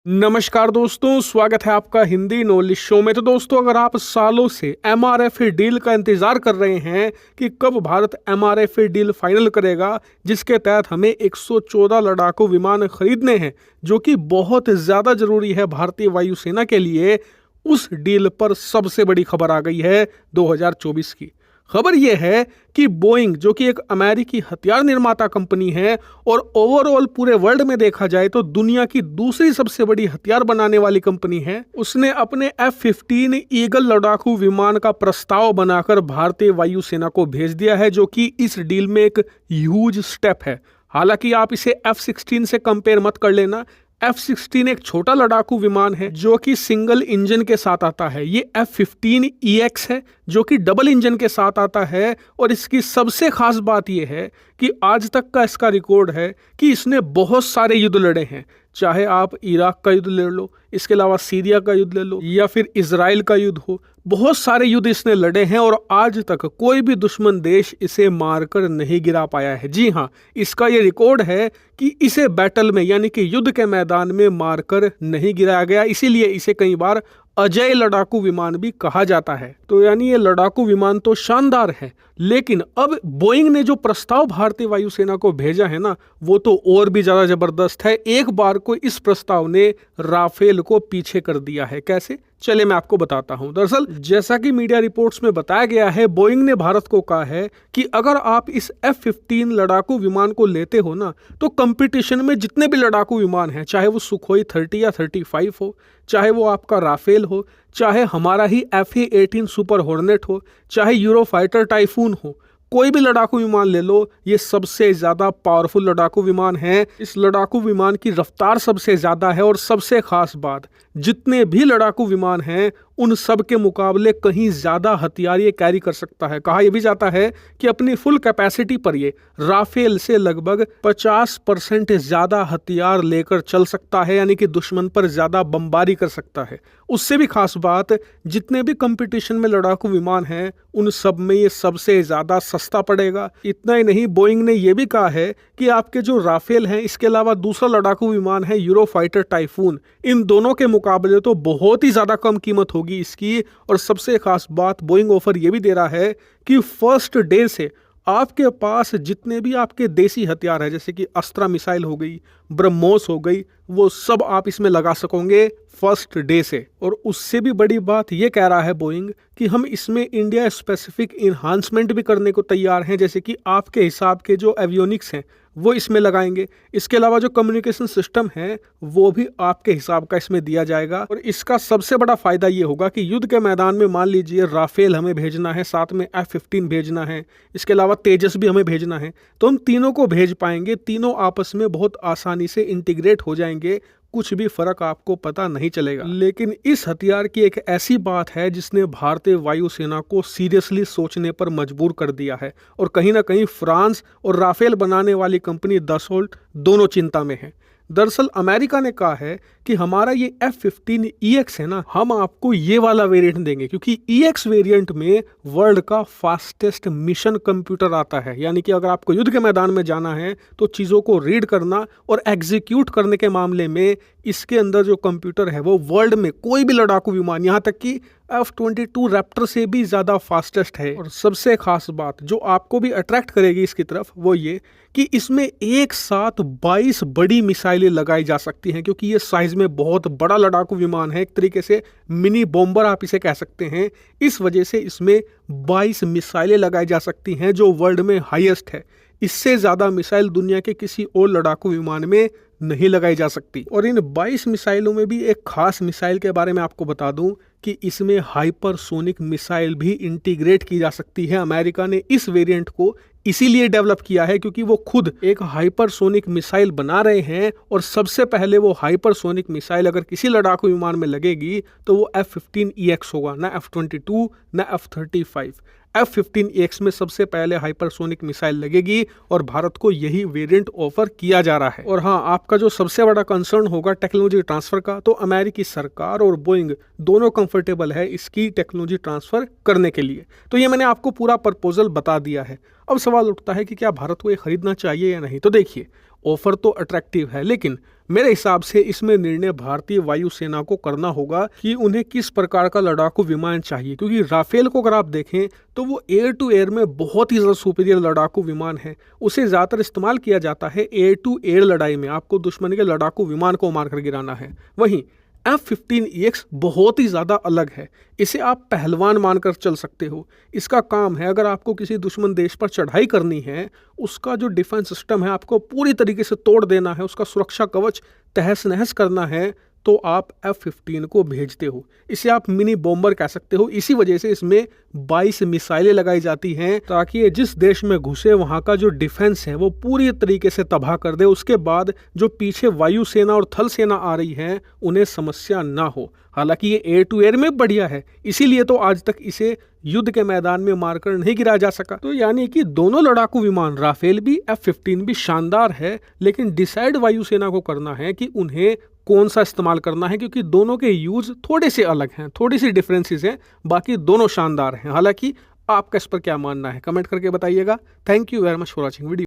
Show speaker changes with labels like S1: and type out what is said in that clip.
S1: नमस्कार दोस्तों, स्वागत है आपका हिंदी नॉलेज शो में। तो दोस्तों, अगर आप सालों से एमआरएफए डील का इंतजार कर रहे हैं कि कब भारत एमआरएफए डील फाइनल करेगा, जिसके तहत हमें 114 लड़ाकू विमान खरीदने हैं, जो कि बहुत ज़्यादा जरूरी है भारतीय वायुसेना के लिए, उस डील पर सबसे बड़ी खबर आ गई है 2024 की। खबर यह है कि बोइंग, जो कि एक अमेरिकी हथियार निर्माता कंपनी है और ओवरऑल पूरे वर्ल्ड में देखा जाए तो दुनिया की दूसरी सबसे बड़ी हथियार बनाने वाली कंपनी है, उसने अपने F-15 ईगल लड़ाकू विमान का प्रस्ताव बनाकर भारतीय वायुसेना को भेज दिया है, जो कि इस डील में एक ह्यूज स्टेप है। हालांकि आप इसे F-16 से कंपेयर मत कर लेना। F-16 एक छोटा लड़ाकू विमान है जो कि सिंगल इंजन के साथ आता है। ये F-15EX है जो कि डबल इंजन के साथ आता है, और इसकी सबसे खास बात यह है कि आज तक का इसका रिकॉर्ड है कि इसने बहुत सारे युद्ध लड़े हैं। चाहे आप इराक का युद्ध ले लो, इसके अलावा सीरिया का युद्ध ले लो, या फिर इजराइल का युद्ध हो, बहुत सारे युद्ध इसने लड़े हैं और आज तक कोई भी दुश्मन देश इसे मारकर नहीं गिरा पाया है। जी हाँ, इसका ये रिकॉर्ड है कि इसे बैटल में, यानी कि युद्ध के मैदान में मारकर नहीं गिराया गया, इसीलिए इसे कई बार अजय लड़ाकू विमान भी कहा जाता है। तो यानी ये लड़ाकू विमान तो शानदार है, लेकिन अब बोइंग ने जो प्रस्ताव भारतीय वायुसेना को भेजा है ना, वो तो और भी ज्यादा जबरदस्त है। एक बार को इस प्रस्ताव ने राफेल को पीछे कर दिया है। कैसे? चले मैं आपको बताता हूं। दरअसल जैसा कि मीडिया रिपोर्ट्स में बताया गया है, बोइंग ने भारत को कहा है कि अगर आप इस F-15 लड़ाकू विमान को लेते हो ना, तो कंपटीशन में जितने भी लड़ाकू विमान हैं, चाहे वो सुखोई 30 या 35 हो, चाहे वो आपका राफेल हो, चाहे हमारा ही FA-18 सुपर हॉर्नेट हो, चाहे यूरोफाइटर टाइफून हो, कोई भी लड़ाकू विमान ले लो, ये सबसे ज्यादा पावरफुल लड़ाकू विमान है। इस लड़ाकू विमान की रफ्तार सबसे ज्यादा है, और सबसे खास बात, जितने भी लड़ाकू विमान हैं उन सब के मुकाबले कहीं ज्यादा हथियार ये कैरी कर सकता है। कहा यह भी जाता है कि अपनी फुल कैपेसिटी पर ये राफेल से लगभग 50% ज्यादा हथियार लेकर चल सकता है, यानी कि दुश्मन पर ज्यादा बमबारी कर सकता है। उससे भी खास बात, जितने भी कंपटीशन में लड़ाकू विमान हैं उन सब में ये सबसे ज्यादा सस्ता पड़ेगा। इतना ही नहीं, बोइंग ने यह भी कहा है कि आपके जो राफेल हैं, इसके अलावा दूसरा लड़ाकू विमान है यूरोफाइटर टाइफून, इन दोनों के मुकाबले तो बहुत ही ज्यादा कम कीमत होगी इसकी। और सबसे खास बात, बोइंग ऑफर यह भी दे रहा है कि फर्स्ट डे से आपके पास जितने भी आपके देसी हथियार है, जैसे कि अस्त्रा मिसाइल हो गई, ब्रह्मोस हो गई, वो सब आप इसमें लगा सकोगे फर्स्ट डे से। और उससे भी बड़ी बात ये कह रहा है बोइंग कि हम इसमें इंडिया स्पेसिफिक इन्हांसमेंट भी करने को तैयार हैं, जैसे कि आपके हिसाब के जो एवियोनिक्स हैं वो इसमें लगाएंगे। इसके अलावा जो कम्युनिकेशन सिस्टम है वो भी आपके हिसाब का इसमें दिया जाएगा। और इसका सबसे बड़ा फायदा ये होगा कि युद्ध के मैदान में मान लीजिए राफेल हमें भेजना है, साथ में F-15 भेजना है, इसके अलावा तेजस भी हमें भेजना है, तो हम तीनों को भेज पाएंगे। तीनों आपस में बहुत आसानी से इंटीग्रेट हो जाएंगे, कुछ भी फर्क आपको पता नहीं चलेगा। लेकिन इस हथियार की एक ऐसी बात है जिसने भारतीय वायुसेना को सीरियसली सोचने पर मजबूर कर दिया है, और कहीं ना कहीं फ्रांस और राफेल बनाने वाली कंपनी दसोल्ट दोनों चिंता में है। दरअसल अमेरिका ने कहा है कि हमारा ये F-15EX है ना, हम आपको ये वाला वेरिएंट देंगे, क्योंकि EX वेरिएंट में वर्ल्ड का फास्टेस्ट मिशन कंप्यूटर आता है। यानी कि अगर आपको युद्ध के मैदान में जाना है तो चीज़ों को रीड करना और एग्जीक्यूट करने के मामले में इसके अंदर जो कंप्यूटर है वो वर्ल्ड में कोई भी लड़ाकू विमान, यहाँ तक कि F-22 रैप्टर से भी ज़्यादा फास्टेस्ट है। और सबसे खास बात जो आपको भी अट्रैक्ट करेगी इसकी तरफ, वो ये कि इसमें एक साथ 22 बड़ी मिसाइलें लगाई जा सकती हैं, क्योंकि ये साइज में बहुत बड़ा लड़ाकू विमान है, एक तरीके से मिनी बॉम्बर आप इसे कह सकते हैं। इस वजह से इसमें 22 मिसाइलें लगाई जा सकती हैं, जो वर्ल्ड में हाईएस्ट है। इससे ज़्यादा मिसाइल दुनिया के किसी और लड़ाकू विमान में नहीं लगाई जा सकती। और इन 22 मिसाइलों में भी एक खास मिसाइल के बारे में आपको बता दूं कि इसमें हाइपरसोनिक मिसाइल भी इंटीग्रेट की जा सकती है। अमेरिका ने इस वेरिएंट को इसीलिए डेवलप किया है क्योंकि वो खुद एक हाइपरसोनिक मिसाइल बना रहे हैं, और सबसे पहले वो हाइपरसोनिक मिसाइल अगर किसी लड़ाकू विमान में लगेगी तो वो F-15EX होगा, ना F-22 ना F-35। F-15EX में सबसे पहले हाइपरसोनिक मिसाइल लगेगी, और भारत को यही वेरिएंट ऑफर किया जा रहा है। और हाँ, आपका जो सबसे बड़ा कंसर्न होगा टेक्नोलॉजी ट्रांसफर का, तो अमेरिकी सरकार और बोइंग दोनों कंफर्टेबल है इसकी टेक्नोलॉजी ट्रांसफर करने के लिए। तो ये मैंने आपको पूरा प्रपोजल बता दिया है। अब सवाल उठता है कि क्या भारत को ये खरीदना चाहिए या नहीं। तो देखिए, ऑफर तो अट्रैक्टिव है, लेकिन मेरे हिसाब से इसमें निर्णय भारतीय वायुसेना को करना होगा कि उन्हें किस प्रकार का लड़ाकू विमान चाहिए, क्योंकि राफेल को अगर आप देखें तो वो एयर टू एयर में बहुत ही ज़्यादा सुपीरियर लड़ाकू विमान है। उसे ज़्यादातर इस्तेमाल किया जाता है एयर टू एयर लड़ाई में, आपको दुश्मन के लड़ाकू विमान को मारकर गिराना है। वहीं F-15EX बहुत ही ज़्यादा अलग है, इसे आप पहलवान मानकर चल सकते हो। इसका काम है, अगर आपको किसी दुश्मन देश पर चढ़ाई करनी है, उसका जो डिफेंस सिस्टम है आपको पूरी तरीके से तोड़ देना है, उसका सुरक्षा कवच तहस नहस करना है, तो आप F-15 को भेजते हो। इसे आप मिनी बॉम्बर कह सकते हो। इसी वजह से इसमें 22 मिसाइलें लगाई जाती हैं ताकि ये जिस देश में घुसे वहाँ का जो डिफेंस है वो पूरी तरीके से तबाह कर दे। उसके बाद जो पीछे वायुसेना और थल सेना आ रही है उन्हें समस्या ना हो। हालांकि ये एयर टू एयर में बढ़िया है, इसीलिए तो आज तक इसे युद्ध के मैदान में मारकर नहीं गिराया जा सका। तो यानी कि दोनों लड़ाकू विमान राफेल भी F-15 भी शानदार है, लेकिन डिसाइड वायुसेना को करना है कि उन्हें कौन सा इस्तेमाल करना है, क्योंकि दोनों के यूज थोड़े से अलग हैं, थोड़ी सी डिफरेंसेस हैं, बाकी दोनों शानदार हैं। हालांकि आपका इस पर क्या मानना है कमेंट करके बताइएगा। Thank you very much for watching video.